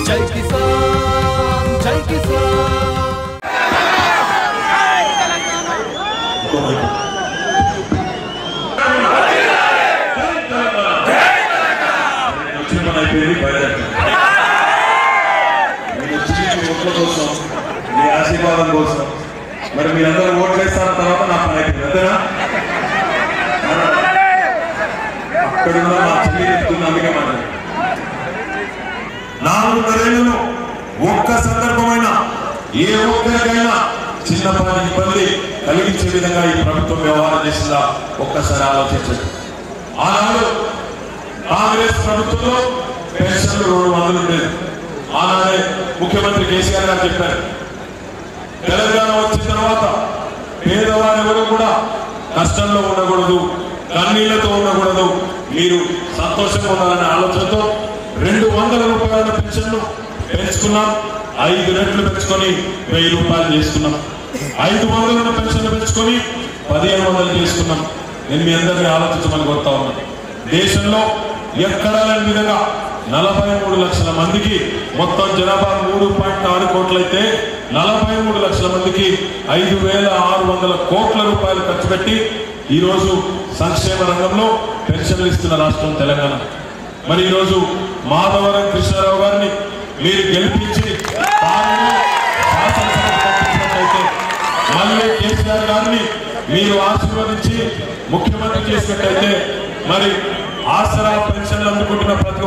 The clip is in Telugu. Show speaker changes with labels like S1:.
S1: జై కిసాన్ జై కిసాన్
S2: కోసం మీ ఆశీర్వాదం కోసం మరి మీరందరూ ఓట్లు వేస్తార తర్వాత నా పని అయిపోయింది అంతేనా అక్కడున్న మా చెల్లి చెప్తున్న అందుకే మాట్లాడు 4 నెలల్లో ఒక్క సందర్భమైన ఏ ఒక్కరికైనా చిన్నపాటి ఇబ్బంది కలిగించే విధంగా ఈ ప్రభుత్వం వ్యవహారం చేసిందా ఒక్కసారి ఆలోచించండి. ఆనాడు కాంగ్రెస్ ప్రభుత్వంలో పెన్షన్లు 200 ఉండేది. ఆనాడే ముఖ్యమంత్రి కేసీఆర్ గారు చెప్పారు తెలంగాణ వచ్చిన తర్వాత పేదవారు ఎవరు కూడా కష్టంలో ఉండకూడదు, కన్నీళ్లతో ఉండకూడదు, మీరు సంతోషంగా ఉండాలనే ఆలోచనతో 200 రూపాయల పెన్షన్ను పెంచుకున్నాం. 5 రెట్లు పెంచుకొని 1000 రూపాయలు చేసుకున్నాం. 500 పెన్షన్లు పెంచుకొని 1500 చేసుకున్నాం. నేను మీ అందరినీ ఆలోచించమని కోరుతా ఉన్నాను. దేశంలో ఎక్కడా లేని విధంగా 43 లక్షల మందికి మొత్తం జనాభా 3.6 కోట్లయితే 43 లక్షల మందికి 5,600 కోట్ల రూపాయలు ఖర్చు పెట్టి ఈరోజు సంక్షేమ రంగంలో పెన్షన్లు ఇస్తున్న రాష్ట్రం తెలంగాణ. మరి ఈరోజు మాధవరం కృష్ణారావు గారిని మీరు గెలిపించి శాసనసభకు మళ్ళీ కేసీఆర్ గారిని మీరు ఆశీర్వదించి ముఖ్యమంత్రి చేసినట్టయితే మరి ఆసరా పెన్షన్లు అందుకుంటున్న ప్రతి